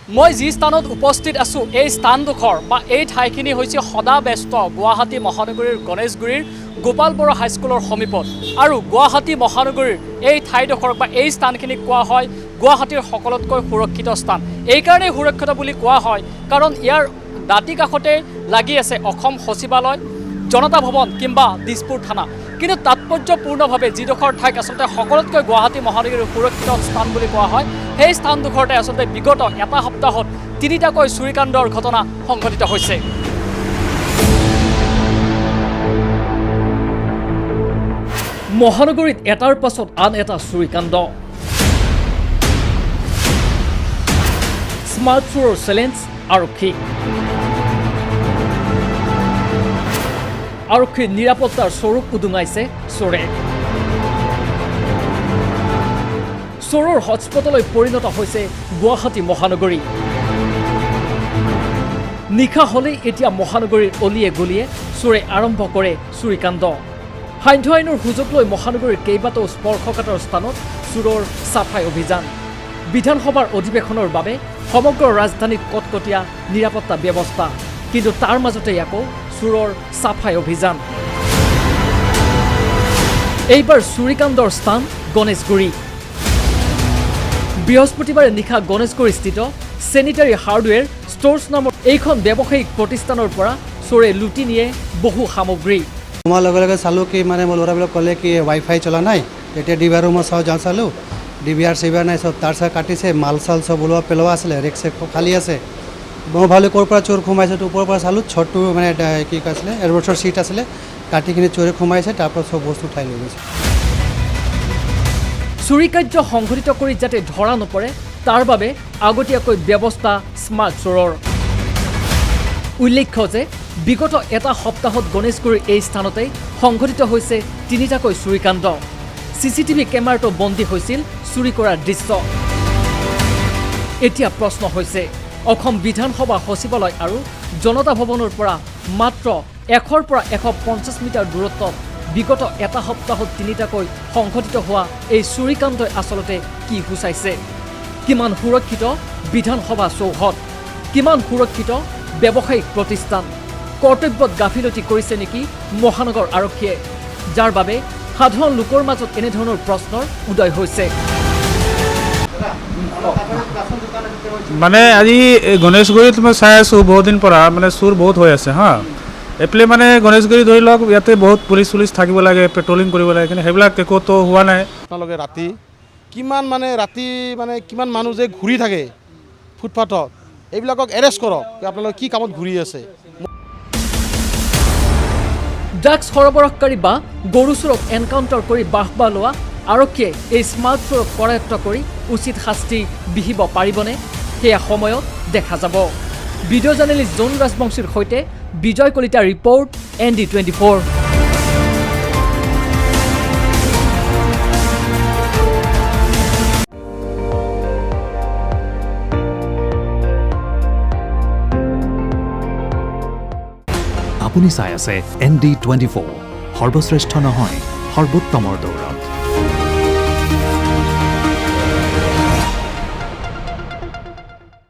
মই যি স্থানত উপস্থিত আছোঁ এই স্থানডোখৰ বা এই ঠাইখিনি হৈছে সদা ব্যস্ত গুৱাহাটী মহানগৰীৰ গণেশগুৰিৰ গোপাল বৰা হাইস্কুলৰ সমীপত আৰু গুৱাহাটী মহানগৰীৰ এই ঠাইডোখৰক বা এই স্থানখিনিক কোৱা হয় গুৱাহাটীৰ সকলোতকৈ সুৰক্ষিত স্থান। এইকাৰণেই সুৰক্ষিত বুলি কোৱা হয় কাৰণ ইয়াৰ দাঁতি কাষতে লাগি আছে অসম সচিবালয়, জনতা ভৱন কিংবা দিছপুৰ থানা। কিন্তু তাৎপৰ্যপূৰ্ণভাৱে যিডোখৰ ঠাইক আচলতে সকলোতকৈ গুৱাহাটী মহানগৰীৰ সুৰক্ষিত স্থান বুলি কোৱা হয় সেই স্থানডোখৰতে আচলতে বিগত এটা সপ্তাহত 3টাকৈ চুৰিকাণ্ডৰ ঘটনা সংঘটিত হৈছে। মহানগৰীত এটাৰ পাছত আন এটা চুৰিকাণ্ড। স্মাৰ্ট চোৰৰ চেলেঞ্জ আৰক্ষীক। আৰক্ষীৰ নিৰাপত্তাৰ স্বৰূপ উদুঙাইছে চোৰে। চোৰৰ হটস্পটলৈ পৰিণত হৈছে গুৱাহাটী মহানগৰী। নিশা হ'লেই এতিয়া মহানগৰীৰ অলিয়ে গলিয়ে চোৰে আৰম্ভ কৰে চুৰিকাণ্ড। সান্ধ্য আইনৰ সুযোগ লৈ মহানগৰীৰ কেইবাটাও স্পৰ্শকাতৰ স্থানত চোৰৰ চাফাই অভিযান। বিধানসভাৰ অধিৱেশনৰ বাবে সমগ্ৰ ৰাজধানীত কটকটীয়া নিৰাপত্তা ব্যৱস্থা, কিন্তু তাৰ মাজতেই আকৌ চোৰৰ চাফাই অভিযান। এইবাৰ চুৰিকাণ্ডৰ স্থান গণেশগুৰি। বৃহস্পতিবাৰে নিশা গণেশগুৰিস্থিত চেনিটাৰী হাৰ্ডৱেৰ ষ্ট'ৰ্ছ নামৰ এইখন ব্যৱসায়িক প্ৰতিষ্ঠানৰ পৰা চোৰে লুটি নিয়ে বহু সামগ্ৰী। মই লগে লগে চালোঁ কি মানে মোৰ ল'ৰাবিলাক ক'লে কি ৱাইফাই চলা নাই, তেতিয়া ডিবিআৰ ৰুমত চালোঁ ডিবিআৰ চিবিআৰ নাই, চব তাৰ চাৰ কাটিছে, মাল চাল চব ওলোৱা পেলোৱা আছিলে, ৰেক চেক খালী আছে। মই ভাবিলোঁ ক'ৰ পৰা চোৰ সোমাইছে, তো ওপৰৰ পৰা চালোঁ ছটটো মানে কি কৈছিলে এডভাৰ্টৰ চিট আছিলে, কাটিখিনি চোৰে সোমাইছে, তাৰপৰা চব বস্তু উঠাই লৈ গৈছে। চুৰি কাৰ্য সংঘটিত কৰি যাতে ধৰা নপৰে তাৰ বাবে আগতীয়াকৈ ব্যৱস্থা স্মাৰ্ট চোৰৰ। উল্লেখ্য যে বিগত এটা সপ্তাহত গণেশগুৰিৰ এই স্থানতেই সংঘটিত হৈছে 3টাকৈ চুৰিকাণ্ড। চিচিটিভি কেমেৰাটো বন্দী হৈছিল চুৰি কৰাৰ দৃশ্য। এতিয়া প্ৰশ্ন হৈছে অসম বিধানসভা সচিবালয় আৰু জনতা ভৱনৰ পৰা মাত্ৰ 100 পৰা 150 মিটাৰ দূৰত্বত বিগত এটা সপ্তাহত 3টাকৈ সংঘটিত হোৱা এই চুৰিকাণ্ডই আচলতে কি সূচাইছে? কিমান সুৰক্ষিত বিধানসভা চৌহদ, কিমান সুৰক্ষিত ব্যৱসায়িক প্ৰতিষ্ঠান? কৰ্তব্যত গাফিলতি কৰিছে নেকি মহানগৰ আৰক্ষীয়ে, যাৰ বাবে সাধাৰণ লোকৰ মাজত এনেধৰণৰ প্ৰশ্নৰ উদয় হৈছে? মানে আজি গণেশগুৰিত মই চাই আছোঁ বহুত দিন পৰা মানে চুৰ বহুত হৈ আছে হা। এইফালে মানে গণেশগুৰি ধৰি লওক ইয়াতে বহুত পুলিচ থাকিব লাগে, পেট্ৰলিং কৰিব লাগে, কিন্তু সেইবিলাক একোতো হোৱা নাই। আপোনালোকে ৰাতি কিমান মানুহ যে ঘূৰি থাকে ফুটপাথত, এইবিলাকক এৰেষ্ট কৰক, আপোনালোকে কি কামত ঘূৰি আছে। ড্ৰাগছ সৰবৰাহকাৰী বা গৰু চোৰক এনকাউণ্টাৰ কৰি বাহবা লোৱা আৰক্ষীয়ে এই স্মাৰ্ট চোৰক কৰায়ত্ব কৰি উচিত শাস্তি বিহিব পাৰিবনে, সেয়া সময়ত দেখা যাব। ভিডিঅ' জাৰ্নেলিষ্ট জোন ৰাজবংশীৰ সৈতে বিজয় কলিতা ৰিপৰ্ট, ND24। আপুনি চাই আছে ND24, সৰ্বশ্ৰেষ্ঠ নহয় সৰ্বোত্তমৰ দৌৰ।